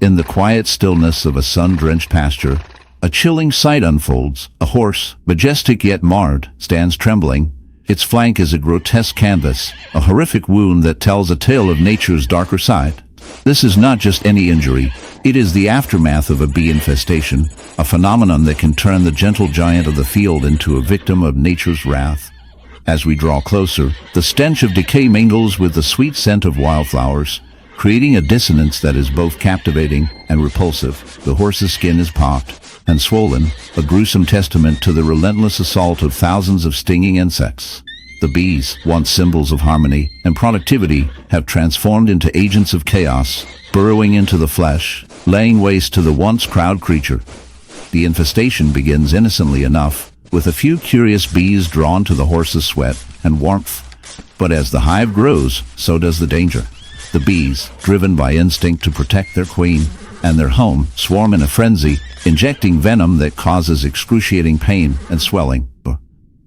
In the quiet stillness of a sun-drenched pasture, a chilling sight unfolds. A horse, majestic yet marred, stands trembling. Its flank is a grotesque canvas, a horrific wound that tells a tale of nature's darker side. This is not just any injury. It is the aftermath of a bee infestation, a phenomenon that can turn the gentle giant of the field into a victim of nature's wrath. As we draw closer, the stench of decay mingles with the sweet scent of wildflowers, creating a dissonance that is both captivating and repulsive. The horse's skin is pocked and swollen, a gruesome testament to the relentless assault of thousands of stinging insects. The bees, once symbols of harmony and productivity, have transformed into agents of chaos, burrowing into the flesh, laying waste to the once proud creature. The infestation begins innocently enough, with a few curious bees drawn to the horse's sweat and warmth. But as the hive grows, so does the danger. The bees, driven by instinct to protect their queen and their home, swarm in a frenzy, injecting venom that causes excruciating pain and swelling.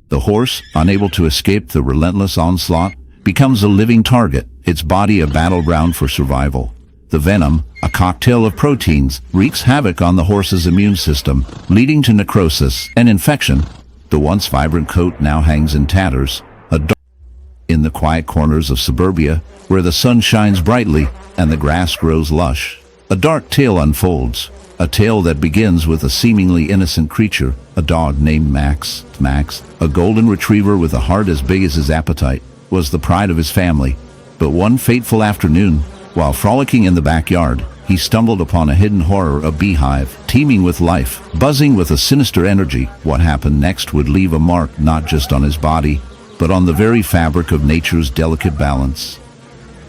The horse, unable to escape the relentless onslaught, becomes a living target, its body a battleground for survival. The venom, a cocktail of proteins, wreaks havoc on the horse's immune system, leading to necrosis and infection. The once vibrant coat now hangs in tatters, in the quiet corners of suburbia, where the sun shines brightly and the grass grows lush. A dark tale unfolds, a tale that begins with a seemingly innocent creature, a dog named Max. Max, a golden retriever with a heart as big as his appetite, was the pride of his family. But one fateful afternoon, while frolicking in the backyard, he stumbled upon a hidden horror, a beehive, teeming with life, buzzing with a sinister energy. What happened next would leave a mark not just on his body, but on the very fabric of nature's delicate balance.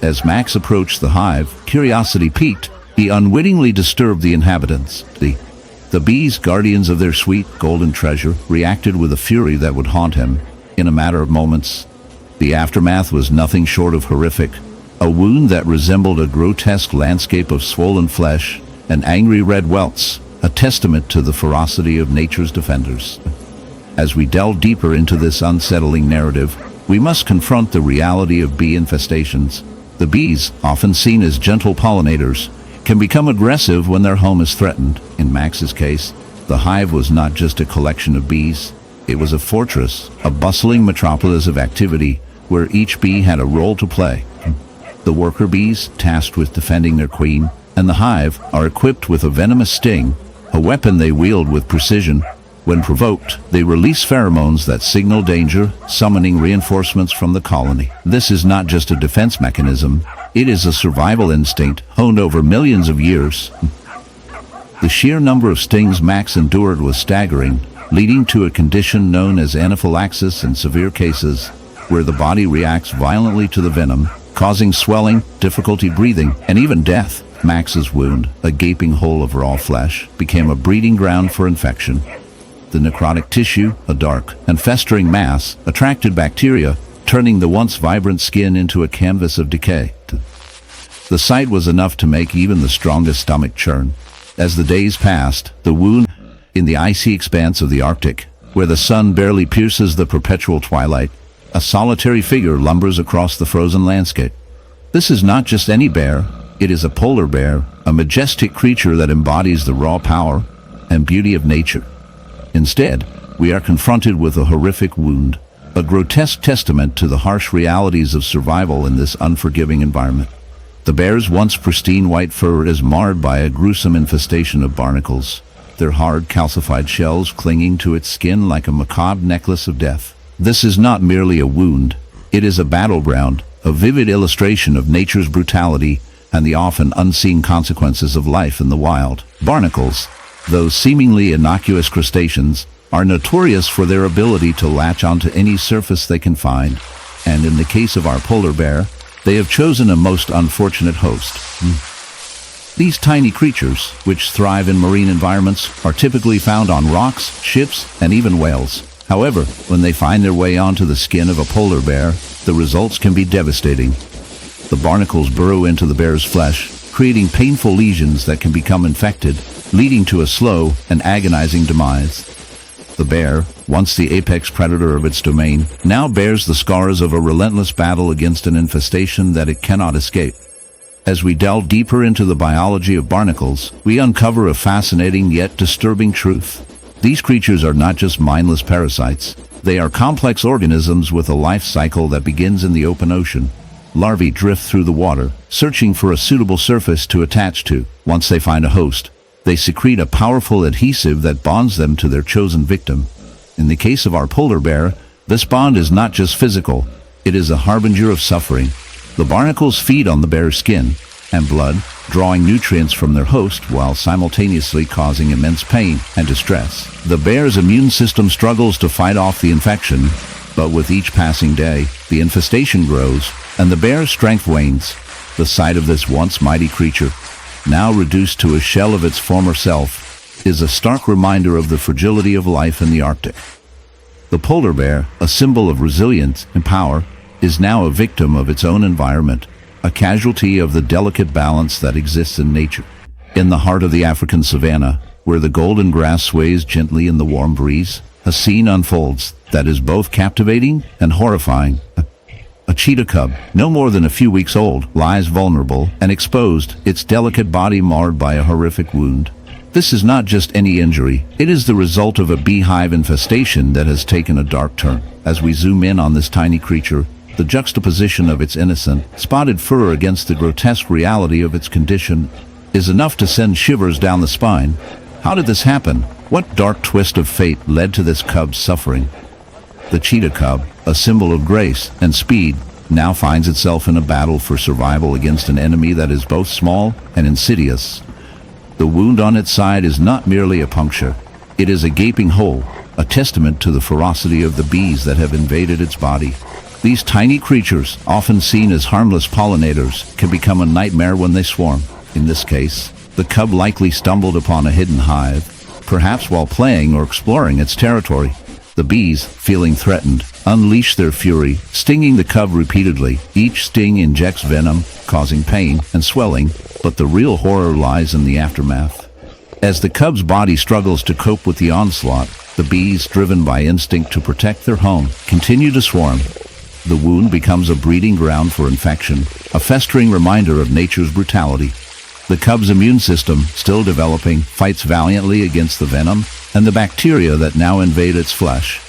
As Max approached the hive, curiosity piqued. He unwittingly disturbed the inhabitants. The bees, guardians of their sweet, golden treasure, reacted with a fury that would haunt him in a matter of moments. The aftermath was nothing short of horrific, a wound that resembled a grotesque landscape of swollen flesh and angry red welts, a testament to the ferocity of nature's defenders. As we delve deeper into this unsettling narrative, we must confront the reality of bee infestations. The bees, often seen as gentle pollinators, can become aggressive when their home is threatened. In Max's case, the hive was not just a collection of bees. It was a fortress, a bustling metropolis of activity where each bee had a role to play. The worker bees, tasked with defending their queen, and the hive are equipped with a venomous sting, a weapon they wield with precision. When provoked, they release pheromones that signal danger, summoning reinforcements from the colony. This is not just a defense mechanism, it is a survival instinct honed over millions of years. The sheer number of stings Max endured was staggering, leading to a condition known as anaphylaxis in severe cases, where the body reacts violently to the venom, causing swelling, difficulty breathing, and even death. Max's wound, a gaping hole of raw flesh, became a breeding ground for infection. The necrotic tissue, a dark and festering mass, attracted bacteria, turning the once vibrant skin into a canvas of decay. The sight was enough to make even the strongest stomach churn. As the days passed, the wound in the icy expanse of the Arctic, where the sun barely pierces the perpetual twilight, a solitary figure lumbers across the frozen landscape. This is not just any bear, it is a polar bear, a majestic creature that embodies the raw power and beauty of nature. Instead, we are confronted with a horrific wound, a grotesque testament to the harsh realities of survival in this unforgiving environment. The bear's once pristine white fur is marred by a gruesome infestation of barnacles, their hard, calcified shells clinging to its skin like a macabre necklace of death. This is not merely a wound, it is a battleground, a vivid illustration of nature's brutality and the often unseen consequences of life in the wild. Barnacles, those seemingly innocuous crustaceans, are notorious for their ability to latch onto any surface they can find, and in the case of our polar bear, they have chosen a most unfortunate host. These tiny creatures, which thrive in marine environments, are typically found on rocks, ships, and even whales. However, when they find their way onto the skin of a polar bear, the results can be devastating. The barnacles burrow into the bear's flesh, creating painful lesions that can become infected, leading to a slow and agonizing demise. The bear, once the apex predator of its domain, now bears the scars of a relentless battle against an infestation that it cannot escape. As we delve deeper into the biology of barnacles, we uncover a fascinating yet disturbing truth. These creatures are not just mindless parasites. They are complex organisms with a life cycle that begins in the open ocean. Larvae drift through the water, searching for a suitable surface to attach to. Once they find a host, they secrete a powerful adhesive that bonds them to their chosen victim. In the case of our polar bear, this bond is not just physical, it is a harbinger of suffering. The barnacles feed on the bear's skin and blood, drawing nutrients from their host while simultaneously causing immense pain and distress. The bear's immune system struggles to fight off the infection, but with each passing day, the infestation grows and the bear's strength wanes. The sight of this once mighty creature, now reduced to a shell of its former self, is a stark reminder of the fragility of life in the Arctic. The polar bear, a symbol of resilience and power, is now a victim of its own environment, a casualty of the delicate balance that exists in nature. In the heart of the African savanna, where the golden grass sways gently in the warm breeze, a scene unfolds that is both captivating and horrifying. A cheetah cub, no more than a few weeks old, lies vulnerable and exposed, its delicate body marred by a horrific wound. This is not just any injury, it is the result of a beehive infestation that has taken a dark turn. As we zoom in on this tiny creature, the juxtaposition of its innocent, spotted fur against the grotesque reality of its condition is enough to send shivers down the spine. How did this happen? What dark twist of fate led to this cub's suffering? The cheetah cub, a symbol of grace and speed, now finds itself in a battle for survival against an enemy that is both small and insidious. The wound on its side is not merely a puncture. It is a gaping hole, a testament to the ferocity of the bees that have invaded its body. These tiny creatures, often seen as harmless pollinators, can become a nightmare when they swarm. In this case, the cub likely stumbled upon a hidden hive, perhaps while playing or exploring its territory. The bees, feeling threatened, unleash their fury, stinging the cub repeatedly. Each sting injects venom, causing pain and swelling, but the real horror lies in the aftermath. As the cub's body struggles to cope with the onslaught, the bees, driven by instinct to protect their home, continue to swarm. The wound becomes a breeding ground for infection, a festering reminder of nature's brutality. The cub's immune system, still developing, fights valiantly against the venom and the bacteria that now invade its flesh.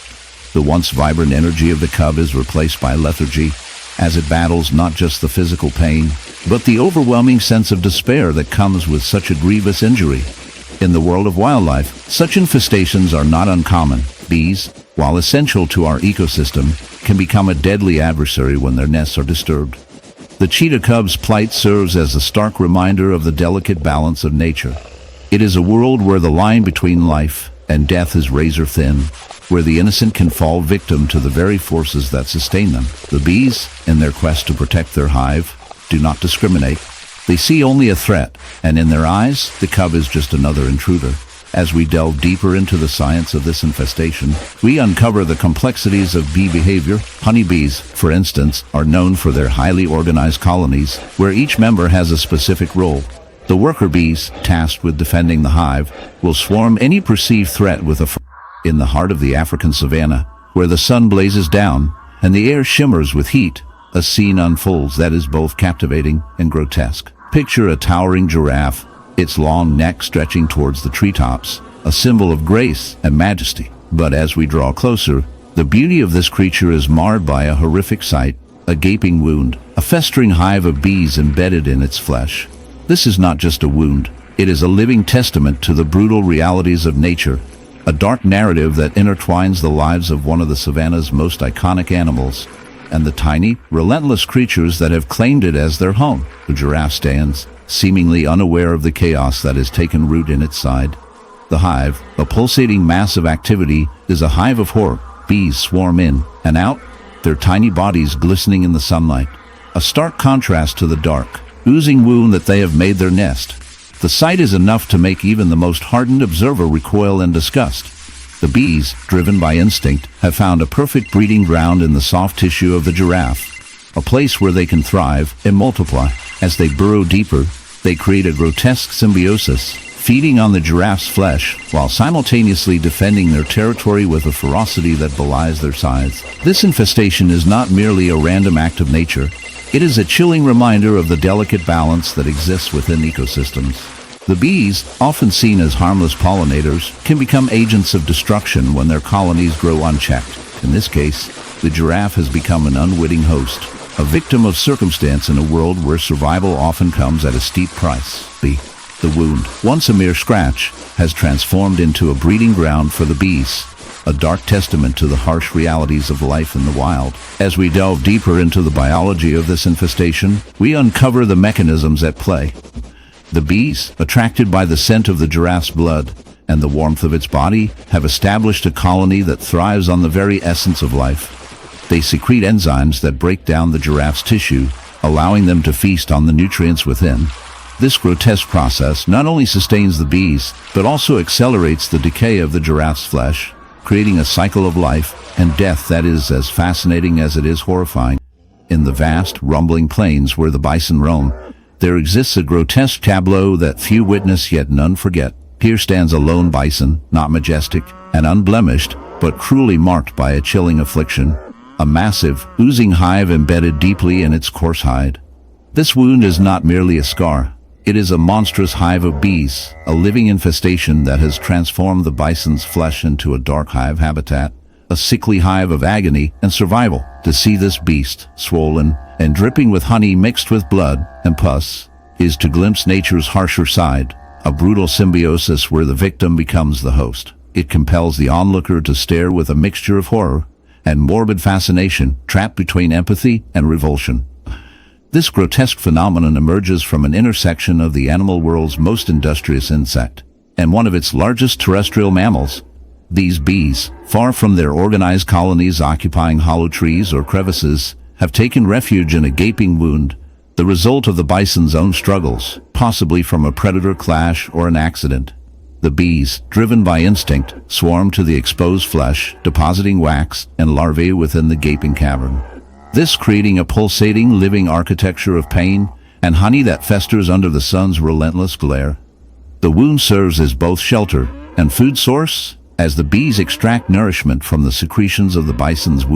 The once vibrant energy of the cub is replaced by lethargy, as it battles not just the physical pain, but the overwhelming sense of despair that comes with such a grievous injury. In the world of wildlife, such infestations are not uncommon. Bees, while essential to our ecosystem, can become a deadly adversary when their nests are disturbed. The cheetah cub's plight serves as a stark reminder of the delicate balance of nature. It is a world where the line between life and death is razor thin, where the innocent can fall victim to the very forces that sustain them. The bees, in their quest to protect their hive, do not discriminate. They see only a threat, and in their eyes, the cub is just another intruder. As we delve deeper into the science of this infestation, we uncover the complexities of bee behavior. Honeybees, for instance, are known for their highly organized colonies, where each member has a specific role. The worker bees, tasked with defending the hive, will swarm any perceived threat with a in the heart of the African savanna, where the sun blazes down and the air shimmers with heat. A scene unfolds that is both captivating and grotesque. Picture a towering giraffe, its long neck stretching towards the treetops, a symbol of grace and majesty. But as we draw closer, the beauty of this creature is marred by a horrific sight, a gaping wound, a festering hive of bees embedded in its flesh. This is not just a wound, it is a living testament to the brutal realities of nature, a dark narrative that intertwines the lives of one of the savanna's most iconic animals, and the tiny, relentless creatures that have claimed it as their home. The giraffe stands, seemingly unaware of the chaos that has taken root in its side. The hive, a pulsating mass of activity, is a hive of horror. Bees swarm in and out, their tiny bodies glistening in the sunlight, a stark contrast to the dark, oozing wound that they have made their nest. The sight is enough to make even the most hardened observer recoil in disgust. The bees, driven by instinct, have found a perfect breeding ground in the soft tissue of the giraffe, a place where they can thrive and multiply. As they burrow deeper, they create a grotesque symbiosis, feeding on the giraffe's flesh while simultaneously defending their territory with a ferocity that belies their size. This infestation is not merely a random act of nature. It is a chilling reminder of the delicate balance that exists within ecosystems. The bees, often seen as harmless pollinators, can become agents of destruction when their colonies grow unchecked. In this case, the giraffe has become an unwitting host, a victim of circumstance in a world where survival often comes at a steep price. The wound, once a mere scratch, has transformed into a breeding ground for the bees, a dark testament to the harsh realities of life in the wild. As we delve deeper into the biology of this infestation, we uncover the mechanisms at play. The bees, attracted by the scent of the giraffe's blood and the warmth of its body, have established a colony that thrives on the very essence of life. They secrete enzymes that break down the giraffe's tissue, allowing them to feast on the nutrients within. This grotesque process not only sustains the bees, but also accelerates the decay of the giraffe's flesh, creating a cycle of life and death that is as fascinating as it is horrifying. In the vast, rumbling plains where the bison roam, there exists a grotesque tableau that few witness yet none forget. Here stands a lone bison, not majestic and unblemished, but cruelly marked by a chilling affliction, a massive, oozing hive embedded deeply in its coarse hide. This wound is not merely a scar. It is a monstrous hive of bees, a living infestation that has transformed the bison's flesh into a dark hive habitat, a sickly hive of agony and survival. To see this beast, swollen and dripping with honey mixed with blood and pus, is to glimpse nature's harsher side, a brutal symbiosis where the victim becomes the host. It compels the onlooker to stare with a mixture of horror and morbid fascination, trapped between empathy and revulsion. This grotesque phenomenon emerges from an intersection of the animal world's most industrious insect and one of its largest terrestrial mammals. These bees, far from their organized colonies occupying hollow trees or crevices, have taken refuge in a gaping wound, the result of the bison's own struggles, possibly from a predator clash or an accident. The bees, driven by instinct, swarm to the exposed flesh, depositing wax and larvae within the gaping cavern. This creating a pulsating, living architecture of pain and honey that festers under the sun's relentless glare. The wound serves as both shelter and food source, as the bees extract nourishment from the secretions of the bison's wound.